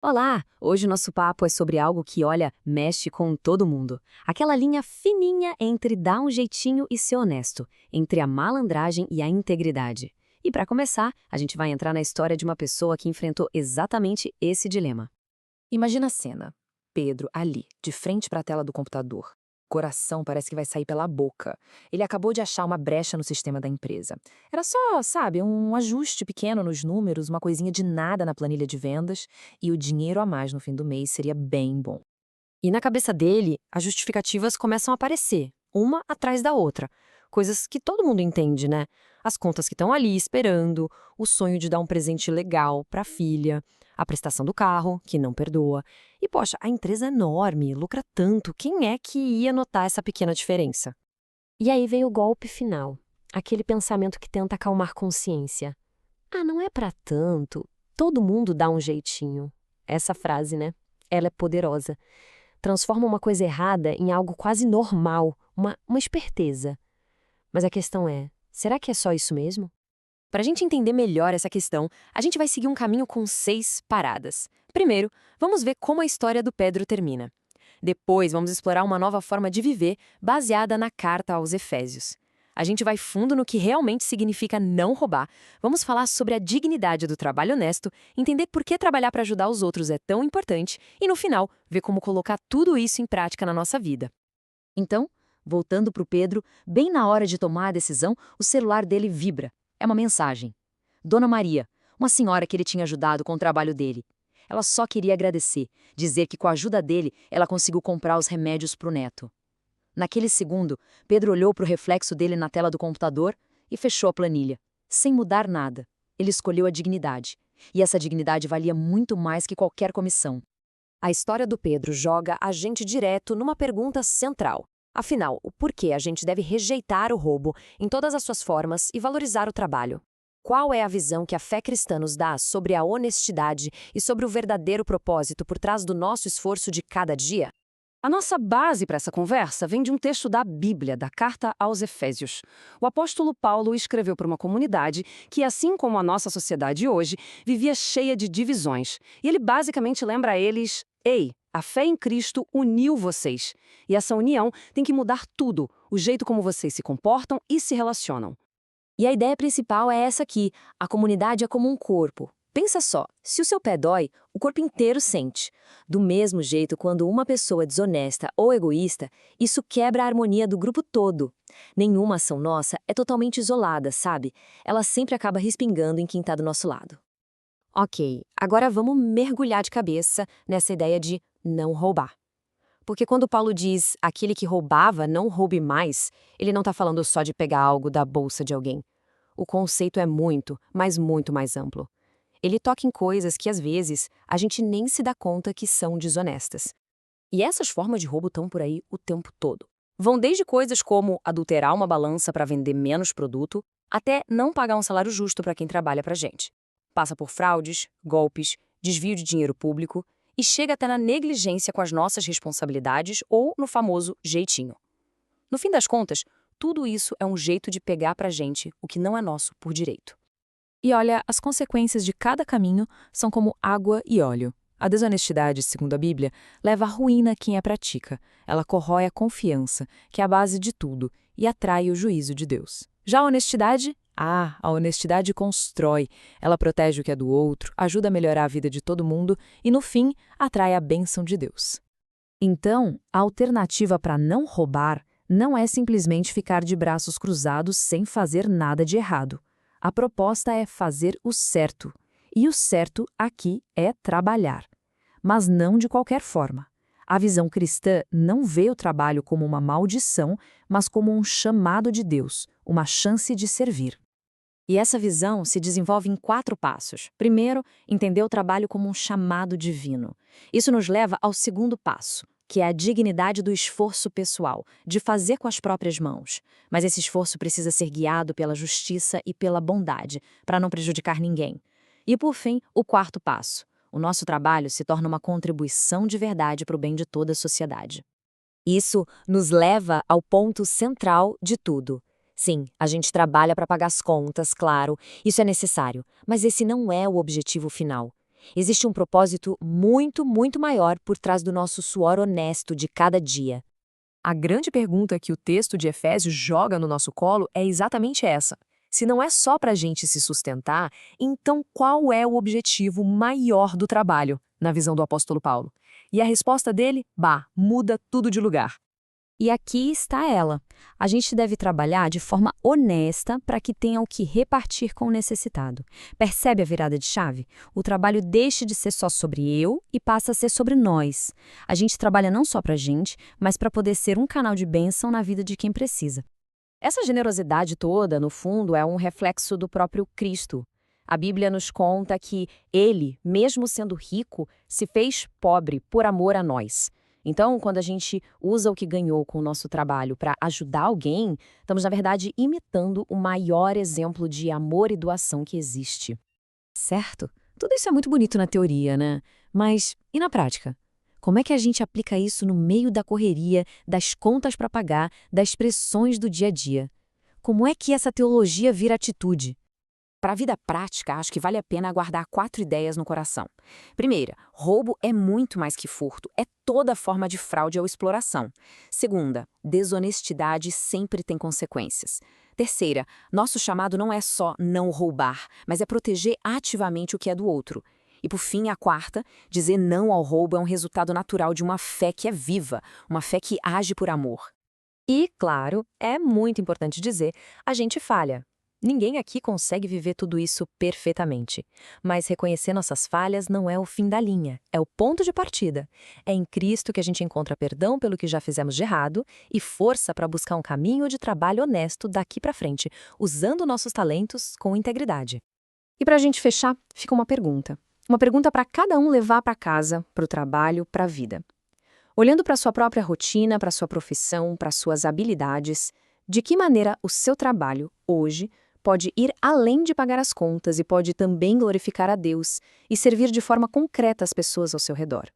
Olá! Hoje o nosso papo é sobre algo que, olha, mexe com todo mundo. Aquela linha fininha entre dar um jeitinho e ser honesto, entre a malandragem e a integridade. E para começar, a gente vai entrar na história de uma pessoa que enfrentou exatamente esse dilema. Imagina a cena. Pedro ali, de frente para a tela do computador. O coração parece que vai sair pela boca. Ele acabou de achar uma brecha no sistema da empresa. Era só, sabe, um ajuste pequeno nos números, uma coisinha de nada na planilha de vendas, e o dinheiro a mais no fim do mês seria bem bom. E na cabeça dele, as justificativas começam a aparecer, uma atrás da outra. Coisas que todo mundo entende, né? As contas que estão ali esperando, o sonho de dar um presente legal para a filha, a prestação do carro, que não perdoa. E, poxa, a empresa é enorme, lucra tanto, quem é que ia notar essa pequena diferença? E aí vem o golpe final, aquele pensamento que tenta acalmar consciência. Ah, não é para tanto, todo mundo dá um jeitinho. Essa frase, né? Ela é poderosa. Transforma uma coisa errada em algo quase normal, uma esperteza. Mas a questão é, será que é só isso mesmo? Para a gente entender melhor essa questão, a gente vai seguir um caminho com 6 paradas. Primeiro, vamos ver como a história do Pedro termina. Depois, vamos explorar uma nova forma de viver baseada na carta aos Efésios. A gente vai fundo no que realmente significa não roubar, vamos falar sobre a dignidade do trabalho honesto, entender por que trabalhar para ajudar os outros é tão importante e, no final, ver como colocar tudo isso em prática na nossa vida. Então, voltando para o Pedro, bem na hora de tomar a decisão, o celular dele vibra. É uma mensagem. Dona Maria, uma senhora que ele tinha ajudado com o trabalho dele. Ela só queria agradecer, dizer que com a ajuda dele, ela conseguiu comprar os remédios para o neto. Naquele segundo, Pedro olhou para o reflexo dele na tela do computador e fechou a planilha. Sem mudar nada. Ele escolheu a dignidade. E essa dignidade valia muito mais que qualquer comissão. A história do Pedro joga a gente direto numa pergunta central. Afinal, o porquê a gente deve rejeitar o roubo em todas as suas formas e valorizar o trabalho? Qual é a visão que a fé cristã nos dá sobre a honestidade e sobre o verdadeiro propósito por trás do nosso esforço de cada dia? A nossa base para essa conversa vem de um texto da Bíblia, da Carta aos Efésios. O apóstolo Paulo escreveu para uma comunidade que, assim como a nossa sociedade hoje, vivia cheia de divisões. E ele basicamente lembra a eles: ei, a fé em Cristo uniu vocês. E essa união tem que mudar tudo, o jeito como vocês se comportam e se relacionam. E a ideia principal é essa aqui: a comunidade é como um corpo. Pensa só, se o seu pé dói, o corpo inteiro sente. Do mesmo jeito, quando uma pessoa é desonesta ou egoísta, isso quebra a harmonia do grupo todo. Nenhuma ação nossa é totalmente isolada, sabe? Ela sempre acaba respingando em quem está do nosso lado. Ok, agora vamos mergulhar de cabeça nessa ideia de não roubar. Porque quando Paulo diz aquele que roubava não roube mais, ele não está falando só de pegar algo da bolsa de alguém. O conceito é muito, mas muito mais amplo. Ele toca em coisas que, às vezes, a gente nem se dá conta que são desonestas. E essas formas de roubo estão por aí o tempo todo. Vão desde coisas como adulterar uma balança para vender menos produto, até não pagar um salário justo para quem trabalha para a gente. Passa por fraudes, golpes, desvio de dinheiro público e chega até na negligência com as nossas responsabilidades ou no famoso jeitinho. No fim das contas, tudo isso é um jeito de pegar para a gente o que não é nosso por direito. E olha, as consequências de cada caminho são como água e óleo. A desonestidade, segundo a Bíblia, leva à ruína quem a pratica. Ela corrói a confiança, que é a base de tudo, e atrai o juízo de Deus. Já a honestidade? A honestidade constrói. Ela protege o que é do outro, ajuda a melhorar a vida de todo mundo e, no fim, atrai a bênção de Deus. Então, a alternativa para não roubar não é simplesmente ficar de braços cruzados sem fazer nada de errado. A proposta é fazer o certo. E o certo aqui é trabalhar. Mas não de qualquer forma. A visão cristã não vê o trabalho como uma maldição, mas como um chamado de Deus, uma chance de servir. E essa visão se desenvolve em 4 passos. Primeiro, entender o trabalho como um chamado divino. Isso nos leva ao segundo passo, que é a dignidade do esforço pessoal, de fazer com as próprias mãos. Mas esse esforço precisa ser guiado pela justiça e pela bondade, para não prejudicar ninguém. E por fim, o quarto passo. O nosso trabalho se torna uma contribuição de verdade para o bem de toda a sociedade. Isso nos leva ao ponto central de tudo. Sim, a gente trabalha para pagar as contas, claro, isso é necessário, mas esse não é o objetivo final. Existe um propósito muito, muito maior por trás do nosso suor honesto de cada dia. A grande pergunta que o texto de Efésios joga no nosso colo é exatamente essa. Se não é só para a gente se sustentar, então qual é o objetivo maior do trabalho, na visão do apóstolo Paulo? E a resposta dele, muda tudo de lugar. E aqui está ela. A gente deve trabalhar de forma honesta para que tenha o que repartir com o necessitado. Percebe a virada de chave? O trabalho deixa de ser só sobre eu e passa a ser sobre nós. A gente trabalha não só para a gente, mas para poder ser um canal de bênção na vida de quem precisa. Essa generosidade toda, no fundo, é um reflexo do próprio Cristo. A Bíblia nos conta que ele, mesmo sendo rico, se fez pobre por amor a nós. Então, quando a gente usa o que ganhou com o nosso trabalho para ajudar alguém, estamos, na verdade, imitando o maior exemplo de amor e doação que existe. Certo? Tudo isso é muito bonito na teoria, né? Mas e na prática? Como é que a gente aplica isso no meio da correria, das contas para pagar, das pressões do dia a dia? Como é que essa teologia vira atitude? Para a vida prática, acho que vale a pena guardar 4 ideias no coração. Primeira, roubo é muito mais que furto, é toda forma de fraude ou exploração. Segunda, desonestidade sempre tem consequências. Terceira, nosso chamado não é só não roubar, mas é proteger ativamente o que é do outro. E por fim, a quarta, dizer não ao roubo é um resultado natural de uma fé que é viva, uma fé que age por amor. E, claro, é muito importante dizer, a gente falha. Ninguém aqui consegue viver tudo isso perfeitamente. Mas reconhecer nossas falhas não é o fim da linha, é o ponto de partida. É em Cristo que a gente encontra perdão pelo que já fizemos de errado e força para buscar um caminho de trabalho honesto daqui para frente, usando nossos talentos com integridade. E para a gente fechar, fica uma pergunta. Uma pergunta para cada um levar para casa, para o trabalho, para a vida. Olhando para a sua própria rotina, para a sua profissão, para as suas habilidades, de que maneira o seu trabalho, hoje, pode ir além de pagar as contas e pode também glorificar a Deus e servir de forma concreta as pessoas ao seu redor?